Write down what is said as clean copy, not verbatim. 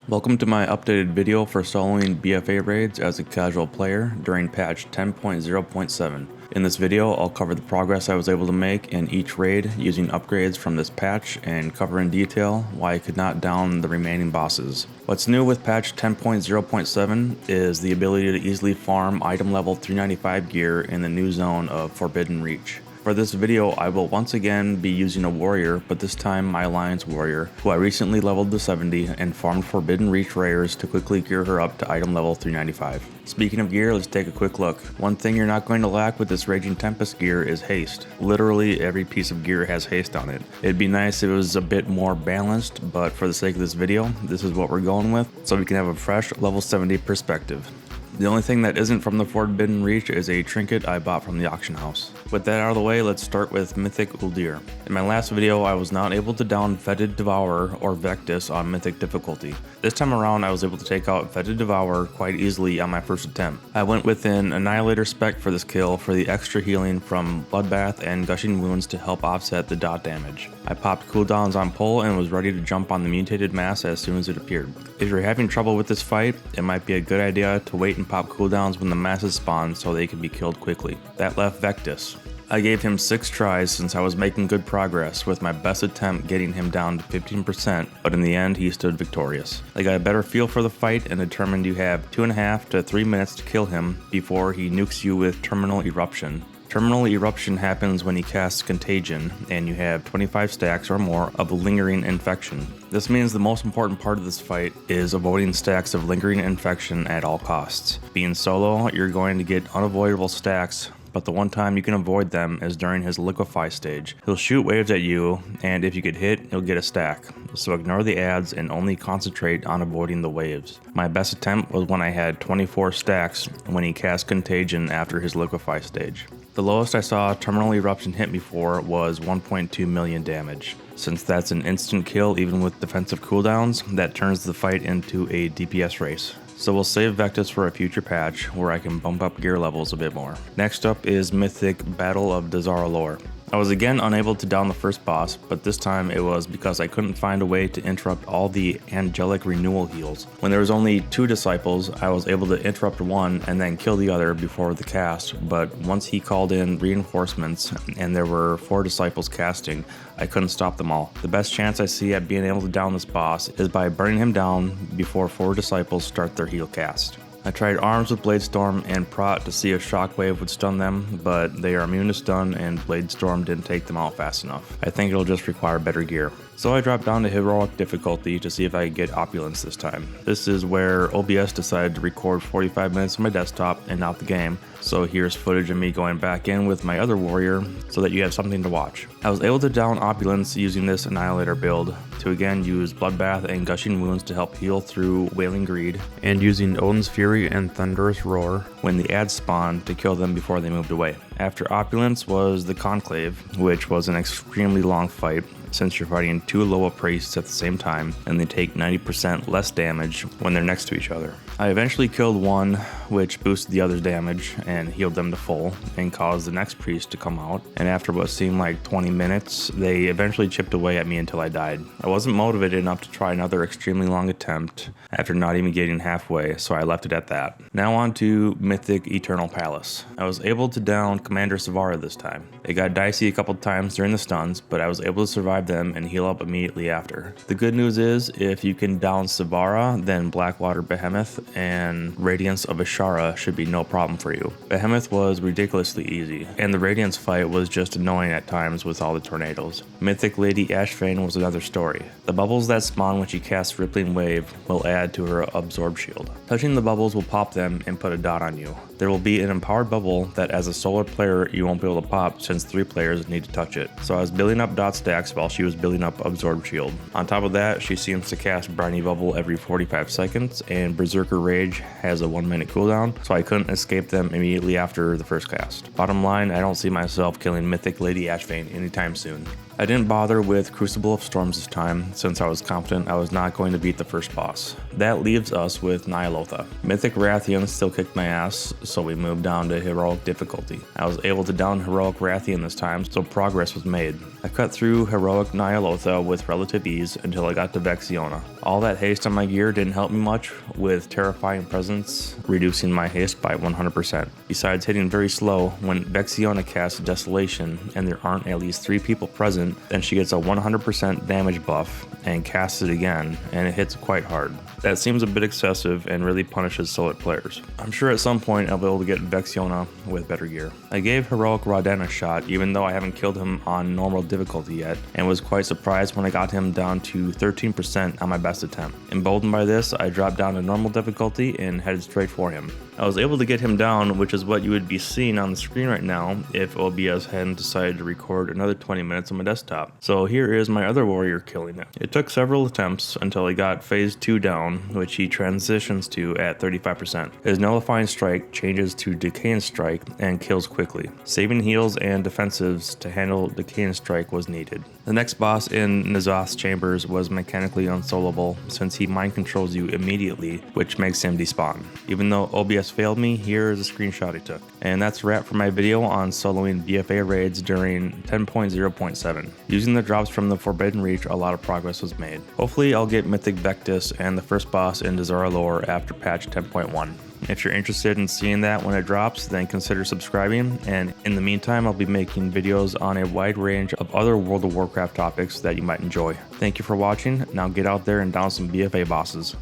Welcome to my updated video for soloing BFA raids as a casual player during patch 10.0.7. In this video, I'll cover the progress I was able to make in each raid using upgrades from this patch and cover in detail why I could not down the remaining bosses. What's new with patch 10.0.7 is the ability to easily farm item level 395 gear in the new zone of Forbidden Reach. For this video, I will once again be using a warrior, but this time my alliance warrior, who I recently leveled to 70 and farmed Forbidden Reach rares to quickly gear her up to item level 395. Speaking of gear, let's take a quick look. One thing you're not going to lack with this Raging Tempest gear is haste. Literally every piece of gear has haste on it. It'd be nice if it was a bit more balanced, but for the sake of this video, this is what we're going with, so we can have a fresh level 70 perspective. The only thing that isn't from the Forbidden Reach is a trinket I bought from the auction house. With that out of the way, let's start with Mythic Uldir. In my last video, I was not able to down Fetid Devourer or Vectis on Mythic difficulty. This time around, I was able to take out Fetid Devourer quite easily on my first attempt. I went with an Annihilator spec for this kill for the extra healing from Bloodbath and Gushing Wounds to help offset the dot damage. I popped cooldowns on pull and was ready to jump on the mutated mass as soon as it appeared. If you're having trouble with this fight, it might be a good idea to wait and pop cooldowns when the masses spawn so they can be killed quickly. That left Vectis. I gave him 6 tries since I was making good progress, with my best attempt getting him down to 15%, but in the end he stood victorious. I got a better feel for the fight and determined you have 2.5 to 3 minutes to kill him before he nukes you with Terminal Eruption. Terminal Eruption happens when he casts Contagion, and you have 25 stacks or more of Lingering Infection. This means the most important part of this fight is avoiding stacks of Lingering Infection at all costs. Being solo, you're going to get unavoidable stacks, but the one time you can avoid them is during his Liquefy stage. He'll shoot waves at you, and if you get hit, you'll get a stack. So ignore the ads and only concentrate on avoiding the waves. My best attempt was when I had 24 stacks when he cast Contagion after his Liquefy stage. The lowest I saw Terminal Eruption hit me for was 1.2 million damage. Since that's an instant kill even with defensive cooldowns, that turns the fight into a DPS race. So we'll save Vectis for a future patch where I can bump up gear levels a bit more. Next up is Mythic Battle of Dazar'alor. I was again unable to down the first boss, but this time it was because I couldn't find a way to interrupt all the angelic renewal heals. When there was only 2 disciples, I was able to interrupt one and then kill the other before the cast, but once he called in reinforcements and there were 4 disciples casting, I couldn't stop them all. The best chance I see at being able to down this boss is by burning him down before 4 disciples start their heal cast. I tried arms with Bladestorm and Prot to see if Shockwave would stun them, but they are immune to stun and Bladestorm didn't take them out fast enough. I think it'll just require better gear. So I dropped down to Heroic difficulty to see if I could get Opulence this time. This is where OBS decided to record 45 minutes on my desktop and not the game, so here's footage of me going back in with my other warrior so that you have something to watch. I was able to down Opulence using this Annihilator build to again use Bloodbath and Gushing Wounds to help heal through Wailing Greed, and using Odin's Fury and Thunderous Roar when the ads spawned to kill them before they moved away. After Opulence was the Conclave, which was an extremely long fight since you're fighting 2 Loa priests at the same time and they take 90% less damage when they're next to each other. I eventually killed one, which boosted the other's damage and healed them to full and caused the next priest to come out, and after what seemed like 20 minutes, they eventually chipped away at me until I died. I wasn't motivated enough to try another extremely long attempt after not even getting halfway, so I left it at that. Now on to Mythic Eternal Palace. I was able to down Commander Savara this time. It got dicey a couple times during the stuns, but I was able to survive them and heal up immediately after. The good news is, if you can down Savara, then Blackwater Behemoth and Radiance of Ashara should be no problem for you. Behemoth was ridiculously easy, and the Radiance fight was just annoying at times with all the tornadoes. Mythic Lady Ashvane was another story. The bubbles that spawn when she casts Rippling Wave will add to her Absorb Shield. Touching the bubbles will pop them and put a dot on you. There will be an empowered bubble that as a solo player you won't be able to pop since 3 players need to touch it. So I was building up dot stacks while she was building up Absorb Shield. On top of that, she seems to cast Briny Bubble every 45 seconds, and Berserker Rage has a 1-minute cooldown, so I couldn't escape them immediately after the first cast. Bottom line, I don't see myself killing Mythic Lady Ashvane anytime soon. I didn't bother with Crucible of Storms this time since I was confident I was not going to beat the first boss. That leaves us with Ny'alotha. Mythic Rathian still kicked my ass, so we moved down to Heroic difficulty. I was able to down Heroic Rathian this time, so progress was made. I cut through Heroic Ny'alotha with relative ease until I got to Vexiona. All that haste on my gear didn't help me much, with Terrifying Presence reducing my haste by 100%. Besides hitting very slow, when Vexiona casts Desolation and there aren't at least 3 people present, then she gets a 100% damage buff and casts it again, and it hits quite hard. That seems a bit excessive and really punishes Solit players. I'm sure at some point I'll be able to get Vexiona with better gear. I gave Heroic Raden a shot even though I haven't killed him on normal difficulty yet, and was quite surprised when I got him down to 13% on my best attempt. Emboldened by this, I dropped down to normal difficulty and headed straight for him. I was able to get him down, which is what you would be seeing on the screen right now if OBS hadn't decided to record another 20 minutes on my desktop. So here is my other warrior killing it. It took several attempts until he got phase 2 down, which he transitions to at 35%. His nullifying strike changes to decaying strike and kills quickly. Saving heals and defensives to handle decaying strike was needed. The next boss in N'Zoth's chambers was mechanically unsolvable since he mind controls you immediately, which makes him despawn. Even though OBS failed me, here is a screenshot I took. And that's a wrap for my video on soloing BFA raids during 10.0.7. Using the drops from the Forbidden Reach, a lot of progress was made. Hopefully I'll get Mythic Vectis and the first boss in Dazar'alor after patch 10.1. If you're interested in seeing that when it drops, then consider subscribing, and in the meantime I'll be making videos on a wide range of other World of Warcraft topics that you might enjoy. Thank you for watching. Now get out there and down some BFA bosses.